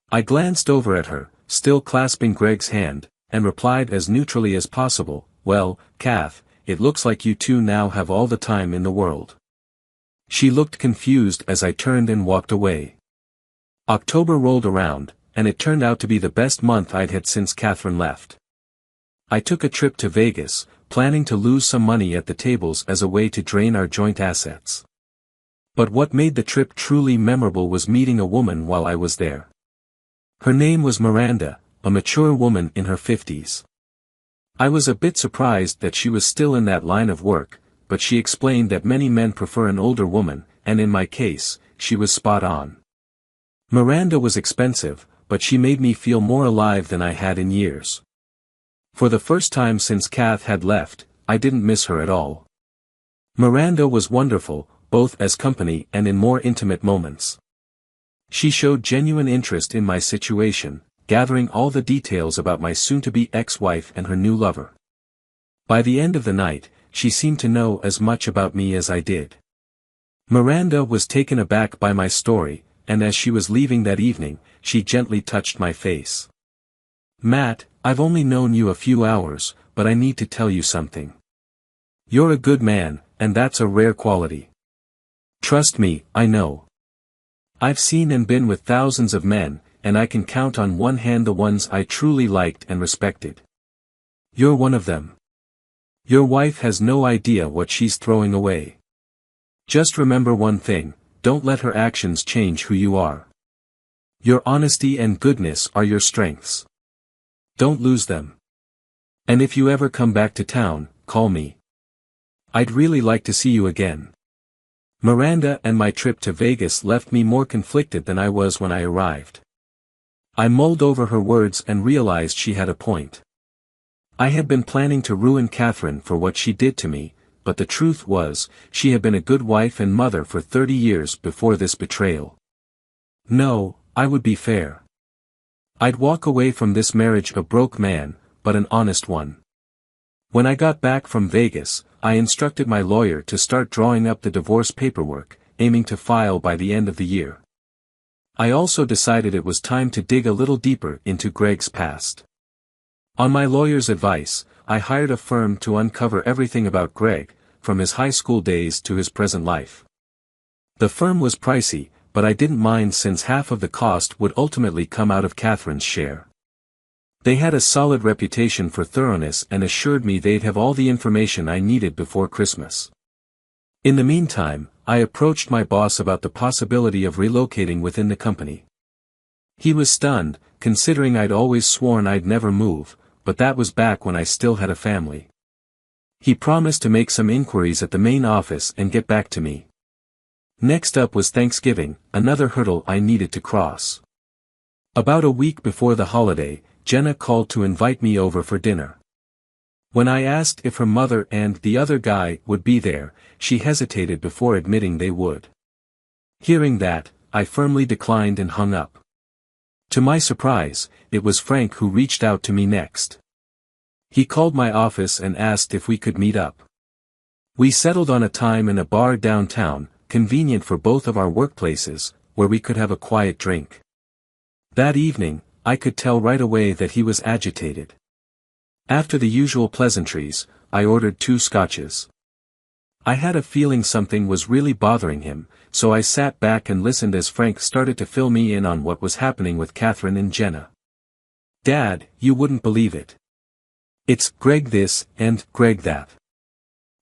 I glanced over at her, still clasping Greg's hand, and replied as neutrally as possible, Well, Kath, it looks like you two now have all the time in the world. She looked confused as I turned and walked away. October rolled around, and it turned out to be the best month I'd had since Catherine left. I took a trip to Vegas, planning to lose some money at the tables as a way to drain our joint assets. But what made the trip truly memorable was meeting a woman while I was there. Her name was Miranda, a mature woman in her 50s. I was a bit surprised that she was still in that line of work, but she explained that many men prefer an older woman, and in my case, she was spot on. Miranda was expensive, but she made me feel more alive than I had in years. For the first time since Kath had left, I didn't miss her at all. Miranda was wonderful, both as company and in more intimate moments. She showed genuine interest in my situation, gathering all the details about my soon-to-be ex-wife and her new lover. By the end of the night, she seemed to know as much about me as I did. Miranda was taken aback by my story, and as she was leaving that evening, she gently touched my face. "Matt, I've only known you a few hours, but I need to tell you something. You're a good man, and that's a rare quality. Trust me, I know. I've seen and been with thousands of men, and I can count on one hand the ones I truly liked and respected. You're one of them. Your wife has no idea what she's throwing away. Just remember one thing, don't let her actions change who you are. Your honesty and goodness are your strengths. Don't lose them. And if you ever come back to town, call me. I'd really like to see you again." Miranda and my trip to Vegas left me more conflicted than I was when I arrived. I mulled over her words and realized she had a point. I had been planning to ruin Catherine for what she did to me, but the truth was, she had been a good wife and mother for 30 years before this betrayal. No, I would be fair. I'd walk away from this marriage a broke man, but an honest one. When I got back from Vegas, I instructed my lawyer to start drawing up the divorce paperwork, aiming to file by the end of the year. I also decided it was time to dig a little deeper into Greg's past. On my lawyer's advice, I hired a firm to uncover everything about Greg, from his high school days to his present life. The firm was pricey, but I didn't mind since half of the cost would ultimately come out of Catherine's share. They had a solid reputation for thoroughness and assured me they'd have all the information I needed before Christmas. In the meantime, I approached my boss about the possibility of relocating within the company. He was stunned, considering I'd always sworn I'd never move, but that was back when I still had a family. He promised to make some inquiries at the main office and get back to me. Next up was Thanksgiving, another hurdle I needed to cross. About a week before the holiday, Jenna called to invite me over for dinner. When I asked if her mother and the other guy would be there, she hesitated before admitting they would. Hearing that, I firmly declined and hung up. To my surprise, it was Frank who reached out to me next. He called my office and asked if we could meet up. We settled on a time in a bar downtown, convenient for both of our workplaces, where we could have a quiet drink. That evening, I could tell right away that he was agitated. After the usual pleasantries, I ordered 2 scotches. I had a feeling something was really bothering him, so I sat back and listened as Frank started to fill me in on what was happening with Catherine and Jenna. "Dad, you wouldn't believe it. It's Greg this and Greg that.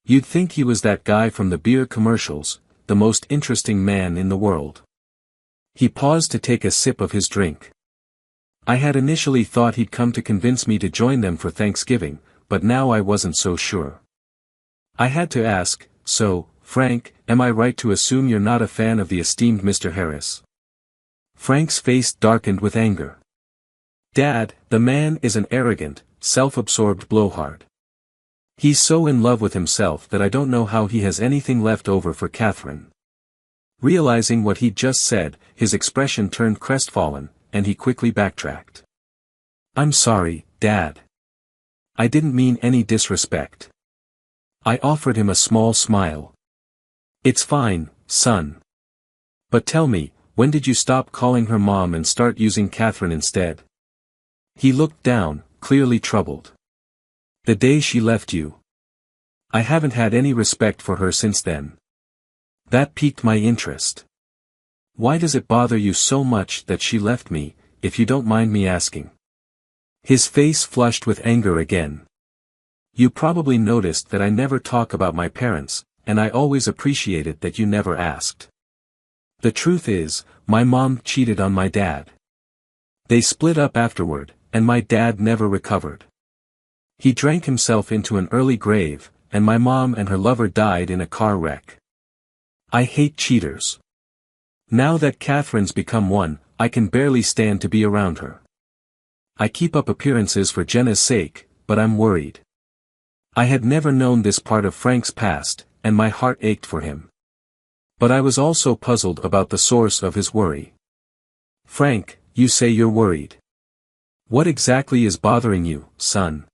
You'd think he was that guy from the beer commercials, the most interesting man in the world." He paused to take a sip of his drink. I had initially thought he'd come to convince me to join them for Thanksgiving, but now I wasn't so sure. I had to ask, "So, Frank, am I right to assume you're not a fan of the esteemed Mr. Harris?" Frank's face darkened with anger. "Dad, the man is an arrogant, self-absorbed blowhard. He's so in love with himself that I don't know how he has anything left over for Catherine." Realizing what he'd just said, his expression turned crestfallen, and he quickly backtracked. "I'm sorry, Dad. I didn't mean any disrespect." I offered him a small smile. "It's fine, son. But tell me, when did you stop calling her mom and start using Catherine instead?" He looked down, clearly troubled. "The day she left you. I haven't had any respect for her since then. That piqued my interest. Why does it bother you so much that she left me, if you don't mind me asking?" His face flushed with anger again. "You probably noticed that I never talk about my parents, and I always appreciated that you never asked. The truth is, my mom cheated on my dad. They split up afterward, and my dad never recovered. He drank himself into an early grave, and my mom and her lover died in a car wreck. I hate cheaters. Now that Catherine's become one, I can barely stand to be around her. I keep up appearances for Jenna's sake, but I'm worried. I had never known this part of Frank's past, and my heart ached for him. But I was also puzzled about the source of his worry. Frank, you say you're worried. What exactly is bothering you, son?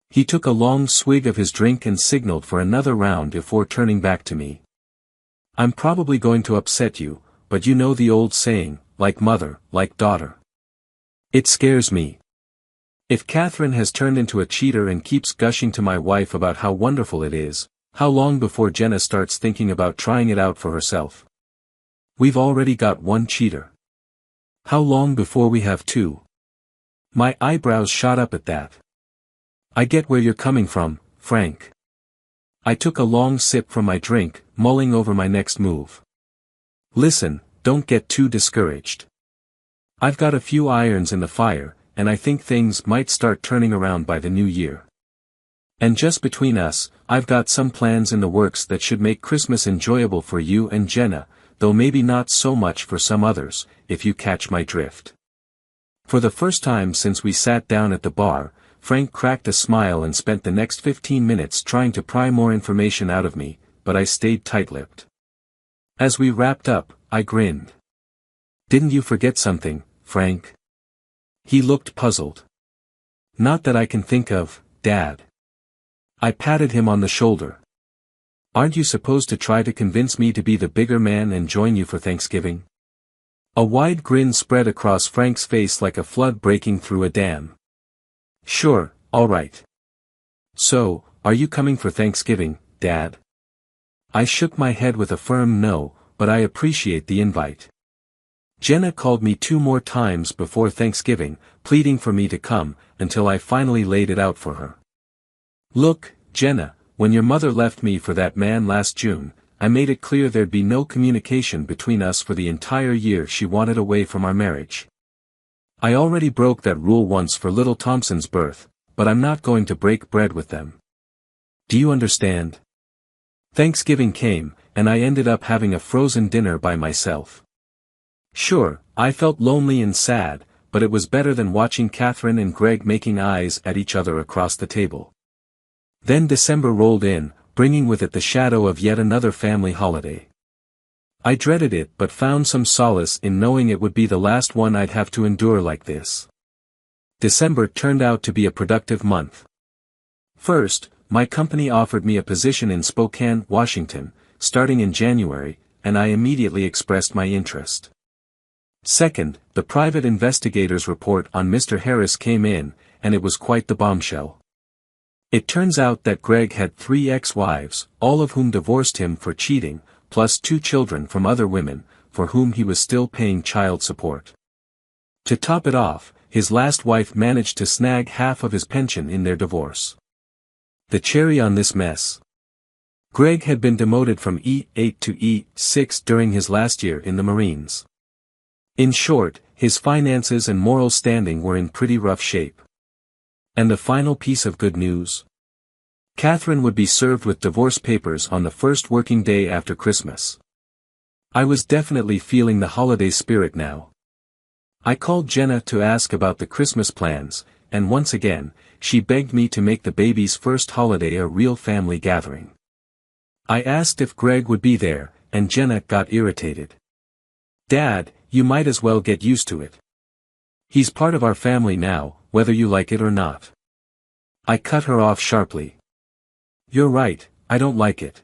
He took a long swig of his drink and signaled for another round before turning back to me. I'm probably going to upset you, but you know the old saying, like mother, like daughter. It scares me. If Catherine has turned into a cheater and keeps gushing to my wife about how wonderful it is, how long before Jenna starts thinking about trying it out for herself? We've already got one cheater. How long before we have two? My eyebrows shot up at that. I get where you're coming from, Frank. I took a long sip from my drink, mulling over my next move. Listen, don't get too discouraged. I've got a few irons in the fire, and I think things might start turning around by the new year. And just between us, I've got some plans in the works that should make Christmas enjoyable for you and Jenna, though maybe not so much for some others, if you catch my drift. For the first time since we sat down at the bar, Frank cracked a smile and spent the next 15 minutes trying to pry more information out of me, but I stayed tight-lipped. As we wrapped up, I grinned. Didn't you forget something, Frank? He looked puzzled. Not that I can think of, Dad. I patted him on the shoulder. Aren't you supposed to try to convince me to be the bigger man and join you for Thanksgiving? A wide grin spread across Frank's face like a flood breaking through a dam. Sure, all right. So, are you coming for Thanksgiving, Dad? I shook my head with a firm no, but I appreciate the invite. Jenna called me 2 more times before Thanksgiving, pleading for me to come, until I finally laid it out for her. Look, Jenna, when your mother left me for that man last June, I made it clear there'd be no communication between us for the entire year she wanted away from our marriage. I already broke that rule once for little Thompson's birth, but I'm not going to break bread with them. Do you understand? Thanksgiving came, and I ended up having a frozen dinner by myself. Sure, I felt lonely and sad, but it was better than watching Catherine and Greg making eyes at each other across the table. Then December rolled in, bringing with it the shadow of yet another family holiday. I dreaded it but found some solace in knowing it would be the last one I'd have to endure like this. December turned out to be a productive month. First, my company offered me a position in Spokane, Washington, starting in January, and I immediately expressed my interest. Second, the private investigator's report on Mr. Harris came in, and it was quite the bombshell. It turns out that Greg had 3 ex-wives, all of whom divorced him for cheating, plus 2 children from other women, for whom he was still paying child support. To top it off, his last wife managed to snag half of his pension in their divorce. The cherry on this mess. Greg had been demoted from E8 to E6 during his last year in the Marines. In short, his finances and moral standing were in pretty rough shape. And the final piece of good news? Catherine would be served with divorce papers on the first working day after Christmas. I was definitely feeling the holiday spirit now. I called Jenna to ask about the Christmas plans, and once again, she begged me to make the baby's first holiday a real family gathering. I asked if Greg would be there, and Jenna got irritated. Dad, you might as well get used to it. He's part of our family now, whether you like it or not. I cut her off sharply. You're right, I don't like it.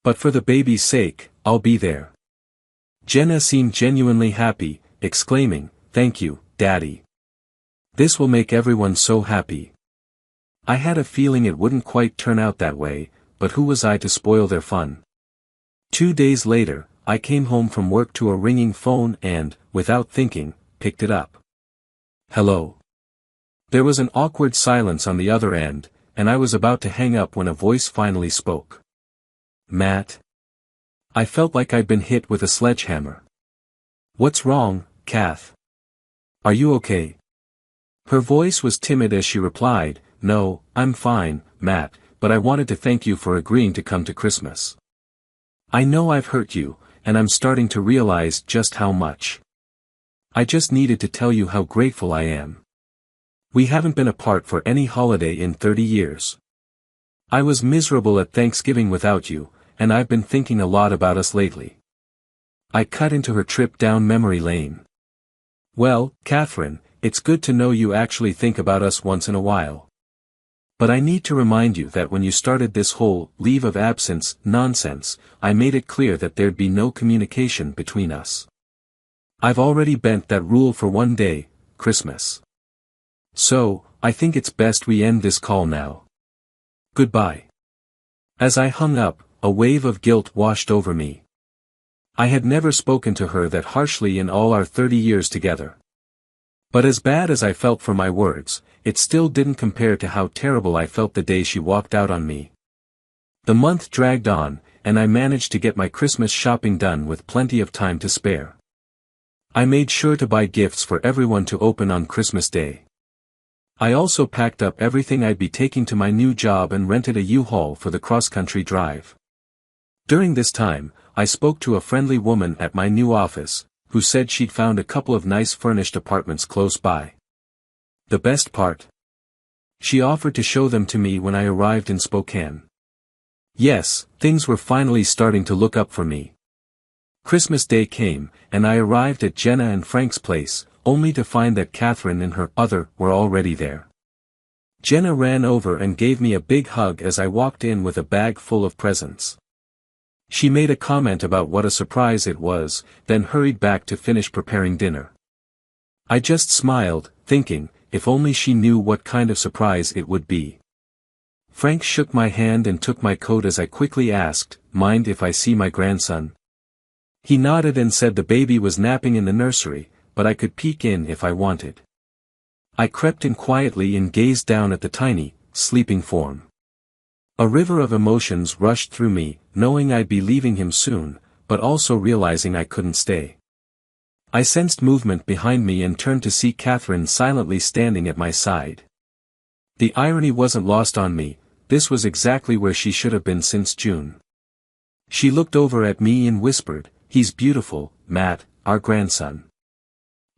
But for the baby's sake, I'll be there. Jenna seemed genuinely happy, exclaiming, "Thank you, Daddy. This will make everyone so happy." I had a feeling it wouldn't quite turn out that way, but who was I to spoil their fun? 2 days later, I came home from work to a ringing phone and, without thinking, picked it up. Hello. There was an awkward silence on the other end, and I was about to hang up when a voice finally spoke. Matt. I felt like I'd been hit with a sledgehammer. What's wrong, Kath? Are you okay? Her voice was timid as she replied, No, I'm fine, Matt, but I wanted to thank you for agreeing to come to Christmas. I know I've hurt you, and I'm starting to realize just how much. I just needed to tell you how grateful I am. We haven't been apart for any holiday in 30 years. I was miserable at Thanksgiving without you, and I've been thinking a lot about us lately. I cut into her trip down memory lane. Well, Catherine, it's good to know you actually think about us once in a while. But I need to remind you that when you started this whole leave of absence nonsense, I made it clear that there'd be no communication between us. I've already bent that rule for one day, Christmas. So, I think it's best we end this call now. Goodbye. As I hung up, a wave of guilt washed over me. I had never spoken to her that harshly in all our 30 years together. But as bad as I felt for my words, it still didn't compare to how terrible I felt the day she walked out on me. The month dragged on, and I managed to get my Christmas shopping done with plenty of time to spare. I made sure to buy gifts for everyone to open on Christmas Day. I also packed up everything I'd be taking to my new job and rented a U-Haul for the cross-country drive. During this time, I spoke to a friendly woman at my new office, who said she'd found a couple of nice furnished apartments close by. The best part? She offered to show them to me when I arrived in Spokane. Yes, things were finally starting to look up for me. Christmas Day came, and I arrived at Jenna and Frank's place, only to find that Catherine and her other were already there. Jenna ran over and gave me a big hug as I walked in with a bag full of presents. She made a comment about what a surprise it was, then hurried back to finish preparing dinner. I just smiled, thinking, if only she knew what kind of surprise it would be. Frank shook my hand and took my coat as I quickly asked, "Mind if I see my grandson?" He nodded and said the baby was napping in the nursery, but I could peek in if I wanted. I crept in quietly and gazed down at the tiny, sleeping form. A river of emotions rushed through me, knowing I'd be leaving him soon, but also realizing I couldn't stay. I sensed movement behind me and turned to see Catherine silently standing at my side. The irony wasn't lost on me, this was exactly where she should have been since June. She looked over at me and whispered, "He's beautiful, Matt, our grandson."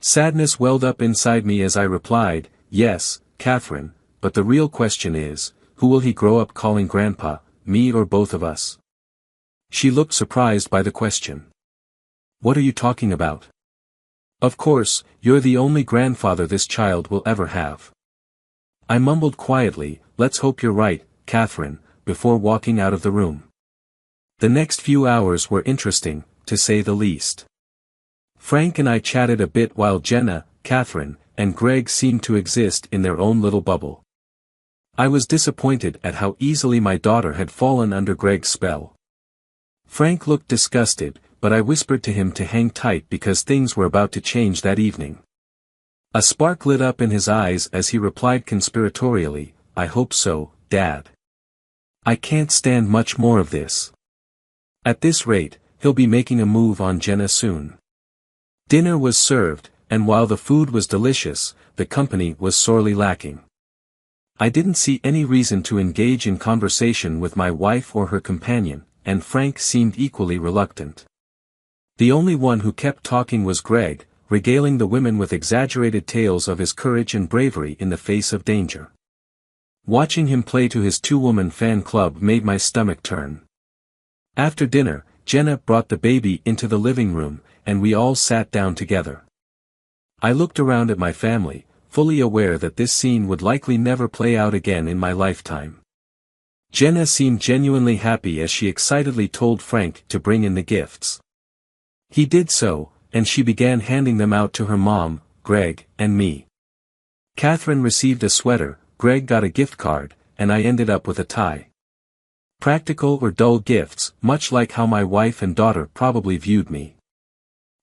Sadness welled up inside me as I replied, "Yes, Catherine, but the real question is, who will he grow up calling Grandpa, me or both of us?" She looked surprised by the question. "What are you talking about?" "Of course, you're the only grandfather this child will ever have." I mumbled quietly, "Let's hope you're right, Catherine," before walking out of the room. The next few hours were interesting, to say the least. Frank and I chatted a bit while Jenna, Catherine, and Greg seemed to exist in their own little bubble. I was disappointed at how easily my daughter had fallen under Greg's spell. Frank looked disgusted, but I whispered to him to hang tight because things were about to change that evening. A spark lit up in his eyes as he replied conspiratorially, "I hope so, Dad. I can't stand much more of this. At this rate, he'll be making a move on Jenna soon." Dinner was served, and while the food was delicious, the company was sorely lacking. I didn't see any reason to engage in conversation with my wife or her companion, and Frank seemed equally reluctant. The only one who kept talking was Greg, regaling the women with exaggerated tales of his courage and bravery in the face of danger. Watching him play to his two-woman fan club made my stomach turn. After dinner, Jenna brought the baby into the living room, and we all sat down together. I looked around at my family, fully aware that this scene would likely never play out again in my lifetime. Jenna seemed genuinely happy as she excitedly told Frank to bring in the gifts. He did so, and she began handing them out to her mom, Greg, and me. Catherine received a sweater, Greg got a gift card, and I ended up with a tie. Practical or dull gifts, much like how my wife and daughter probably viewed me.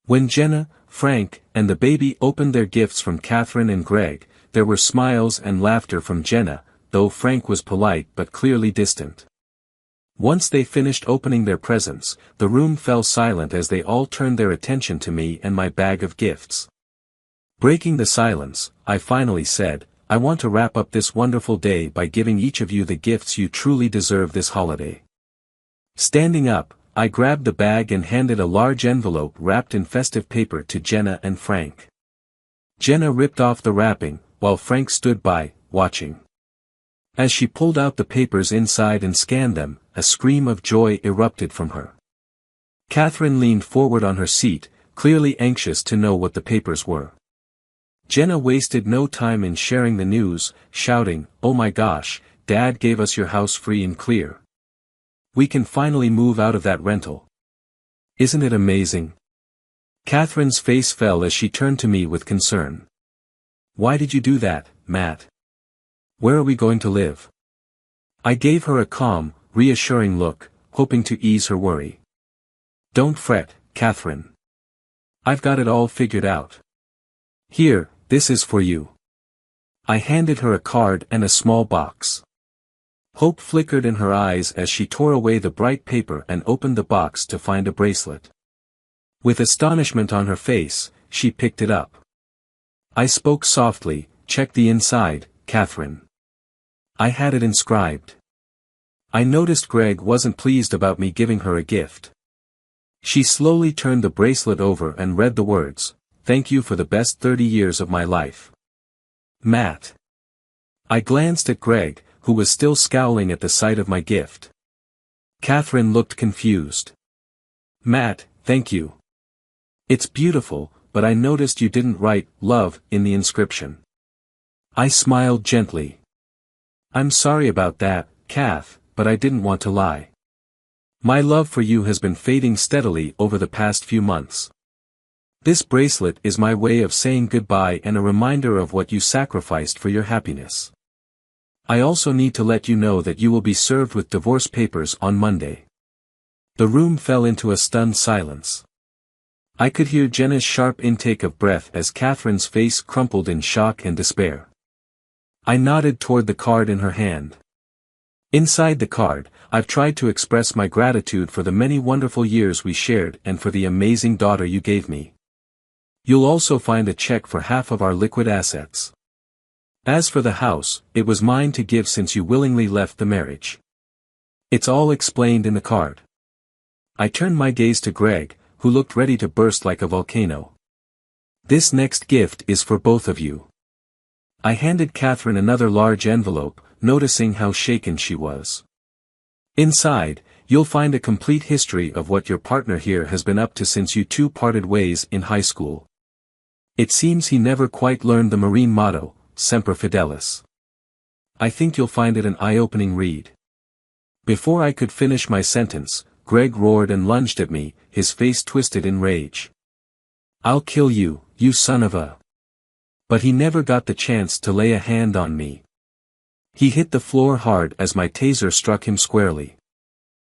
When Jenna, Frank, and the baby opened their gifts from Catherine and Greg, there were smiles and laughter from Jenna, though Frank was polite but clearly distant. Once they finished opening their presents, the room fell silent as they all turned their attention to me and my bag of gifts. Breaking the silence, I finally said, "I want to wrap up this wonderful day by giving each of you the gifts you truly deserve this holiday." Standing up, I grabbed the bag and handed a large envelope wrapped in festive paper to Jenna and Frank. Jenna ripped off the wrapping, while Frank stood by, watching. As she pulled out the papers inside and scanned them, a scream of joy erupted from her. Catherine leaned forward on her seat, clearly anxious to know what the papers were. Jenna wasted no time in sharing the news, shouting, "Oh my gosh, Dad gave us your house free and clear. We can finally move out of that rental. Isn't it amazing?" Catherine's face fell as she turned to me with concern. "Why did you do that, Matt? Where are we going to live?" I gave her a calm, reassuring look, hoping to ease her worry. "Don't fret, Catherine. I've got it all figured out. Here, this is for you." I handed her a card and a small box. Hope flickered in her eyes as she tore away the bright paper and opened the box to find a bracelet. With astonishment on her face, she picked it up. I spoke softly, "Check the inside, Catherine." I had it inscribed. I noticed Greg wasn't pleased about me giving her a gift. She slowly turned the bracelet over and read the words, "Thank you for the best 30 years of my life, Matt." I glanced at Greg, who was still scowling at the sight of my gift. Catherine looked confused. "Matt, thank you. It's beautiful, but I noticed you didn't write 'love' in the inscription." I smiled gently. "I'm sorry about that, Kath, but I didn't want to lie. My love for you has been fading steadily over the past few months. This bracelet is my way of saying goodbye and a reminder of what you sacrificed for your happiness. I also need to let you know that you will be served with divorce papers on Monday." The room fell into a stunned silence. I could hear Jenna's sharp intake of breath as Catherine's face crumpled in shock and despair. I nodded toward the card in her hand. Inside the card, I've tried to express my gratitude for the many wonderful years we shared and for the amazing daughter you gave me. You'll also find a check for half of our liquid assets. As for the house, it was mine to give since you willingly left the marriage. It's all explained in the card. I turned my gaze to Greg, who looked ready to burst like a volcano. "This next gift is for both of you." I handed Catherine another large envelope, noticing how shaken she was. "Inside, you'll find a complete history of what your partner here has been up to since you two parted ways in high school. It seems he never quite learned the Marine motto, Semper Fidelis. I think you'll find it an eye-opening read." Before I could finish my sentence, Greg roared and lunged at me, his face twisted in rage. "I'll kill you, you son of a..." But he never got the chance to lay a hand on me. He hit the floor hard as my taser struck him squarely.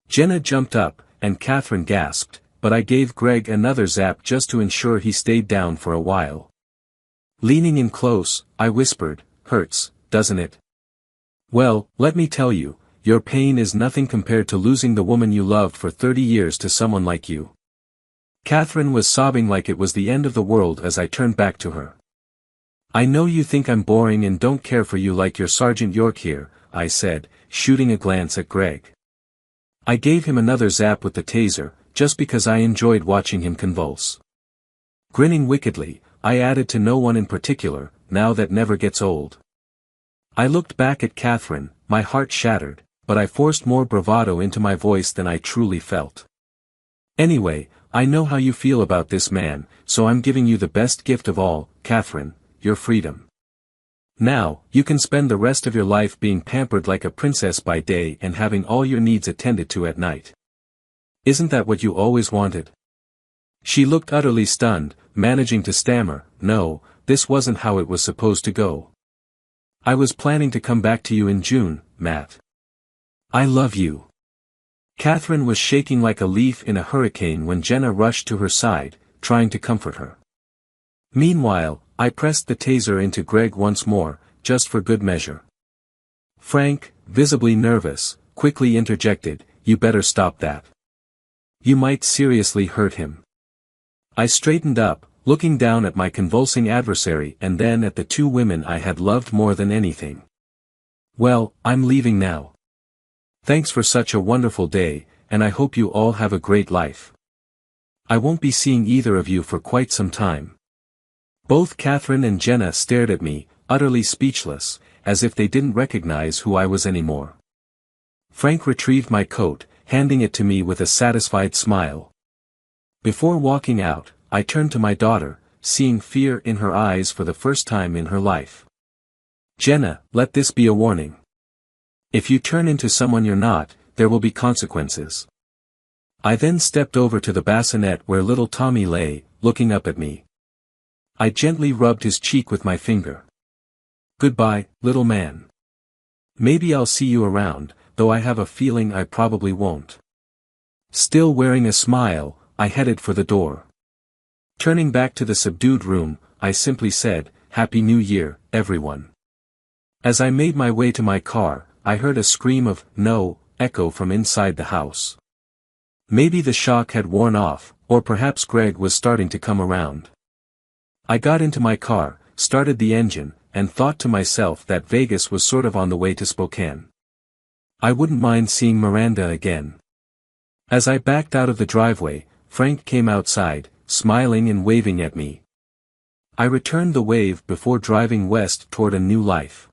Jenna jumped up, and Catherine gasped, but I gave Greg another zap just to ensure he stayed down for a while. Leaning in close, I whispered, "Hurts, doesn't it? Well, let me tell you, your pain is nothing compared to losing the woman you loved for 30 years to someone like you." Catherine was sobbing like it was the end of the world as I turned back to her. "I know you think I'm boring and don't care for you like your Sergeant York here," I said, shooting a glance at Greg. I gave him another zap with the taser, just because I enjoyed watching him convulse. Grinning wickedly, I added to "no one in particular, now that never gets old." I looked back at Catherine, my heart shattered, but I forced more bravado into my voice than I truly felt. "Anyway, I know how you feel about this man, so I'm giving you the best gift of all, Catherine, your freedom. Now, you can spend the rest of your life being pampered like a princess by day and having all your needs attended to at night. Isn't that what you always wanted?" She looked utterly stunned, managing to stammer, "No, this wasn't how it was supposed to go. I was planning to come back to you in June, Matt. I love you." Catherine was shaking like a leaf in a hurricane when Jenna rushed to her side, trying to comfort her. Meanwhile, I pressed the taser into Greg once more, just for good measure. Frank, visibly nervous, quickly interjected, "You better stop that. You might seriously hurt him." I straightened up, looking down at my convulsing adversary and then at the two women I had loved more than anything. "Well, I'm leaving now. Thanks for such a wonderful day, and I hope you all have a great life. I won't be seeing either of you for quite some time." Both Catherine and Jenna stared at me, utterly speechless, as if they didn't recognize who I was anymore. Frank retrieved my coat, handing it to me with a satisfied smile. Before walking out, I turned to my daughter, seeing fear in her eyes for the first time in her life. "Jenna, let this be a warning. If you turn into someone you're not, there will be consequences." I then stepped over to the bassinet where little Tommy lay, looking up at me. I gently rubbed his cheek with my finger. "Goodbye, little man. Maybe I'll see you around, though I have a feeling I probably won't." Still wearing a smile, I headed for the door. Turning back to the subdued room, I simply said, "Happy New Year, everyone." As I made my way to my car, I heard a scream of "no" echo from inside the house. Maybe the shock had worn off, or perhaps Greg was starting to come around. I got into my car, started the engine, and thought to myself that Vegas was sort of on the way to Spokane. I wouldn't mind seeing Miranda again. As I backed out of the driveway, Frank came outside, smiling and waving at me. I returned the wave before driving west toward a new life.